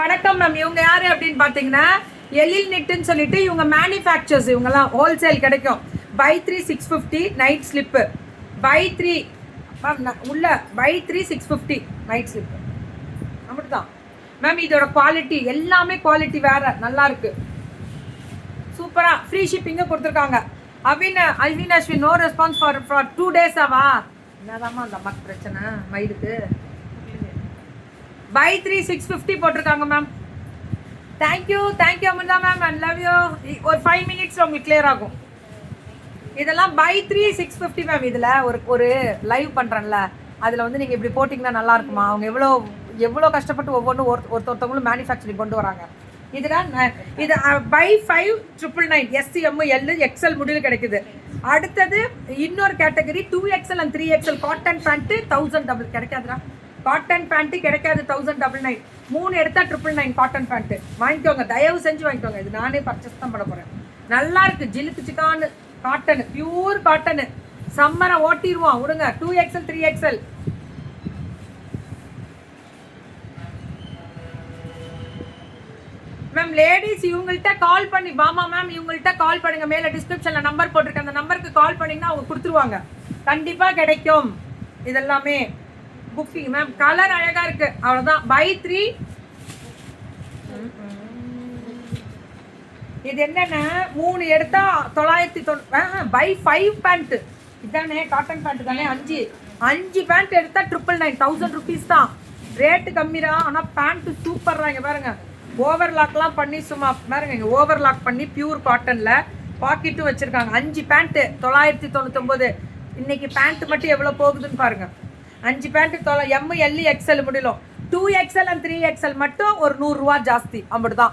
வணக்கம் மேம். இவங்க யாரு அப்படின்னு பாத்தீங்கன்னா எழில் நிட்டுன்னு சொல்லிட்டு இவங்க மேனுஃபேக்சர்ஸ். இவங்கெல்லாம் ஹோல்சேல் கிடைக்கும். By 3 650 night slip. பை 3 உள்ள பை 3 650 நைட் ஸ்லிப்பு. அப்படிதான் மேம். இதோட குவாலிட்டி எல்லாமே குவாலிட்டி வேற நல்லா இருக்கு. சூப்பரா ஃப்ரீ ஷிப்பிங்க கொடுத்துருக்காங்க. Alvin Ashwin no response for 2 days ஆவா? என்னதாம்மா அந்த அம்மாக்கு பிரச்சனை மயிலுக்கு? பை 3 650 போட்டிருக்காங்க ma'am. Thank you Amrita ma'am. And love you. ஒரு 5 minutes உங்களுக்கு கிளியர் ஆகும். இதெல்லாம் பை 3 650 மேம். இதில் ஒரு லைவ் பண்ணுறேன்ல, அதில் வந்து நீங்கள் இப்படி போட்டிங்கன்னா நல்லா இருக்குமா? அவங்க எவ்வளோ கஷ்டப்பட்டு ஒவ்வொன்றும் ஒருத்தவங்களும் மேனுஃபேக்சரிங் கொண்டு வராங்க. இது பை 5 999 SCM L XL முடிவில் கிடைக்குது. அடுத்தது இன்னொரு category 2XL and 3XL cotton pant 1000 கிடைக்காதுடா. காட்டன் பேண்ட்டு கிடைக்காது 1099. 3 எடுத்தா 999 காட்டன் பேண்ட்டு வாங்கிக்கோங்க. தயவு செஞ்சு வாங்கிக்கோங்க. இது நானே பர்ச்சேஸ் தான் பண்ண போகிறேன். நல்லா இருக்கு. ஜிலுக்கு சிக்கான்னு காட்டனு, பியூர் காட்டனு. சம்மரை ஓட்டிடுவோம் விடுங்க. 2XL 3XL ma'am. லேடிஸ் இவங்கள்ட்ட கால் பண்ணி பாமா மேம் இவங்கள்ட்ட கால் பண்ணுங்க. மேலே டிஸ்கிரிப்ஷனில் நம்பர் போட்டிருக்கேன். அந்த நம்பருக்கு கால் பண்ணிங்கன்னா அவங்க கொடுத்துருவாங்க. கண்டிப்பாக கிடைக்கும். இதெல்லாமே புக்கிங் மேம். கலர் அழகாக இருக்கு. அவ்வளோதான். பை 3 இது என்னன்னா 3 எடுத்தா 990. பை 5 பேண்ட்டு இதானே காட்டன் பேண்ட் தானே. 5 பேண்ட் எடுத்தா 999 1000 rupees தான். ரேட்டு கம்மிதான். ஆனால் பேண்ட்டு சூப்பர்ரா. இங்கே பாருங்க, ஓவர்லாக்லாம் பண்ணி சும்மா பாருங்க. இங்கே ஓவர்லாக் பண்ணி பியூர் காட்டனில் பாக்கெட்டும் வச்சுருக்காங்க. 5 பேண்ட்டு 999. இன்னைக்கு பேண்ட்டு மட்டும் எவ்வளோ போகுதுன்னு பாருங்க. 5 pant M L XL முடியலும். 2XL and 3XL மட்டும் ஒரு 100 ரூபா ஜாஸ்தி. அப்படிதான்.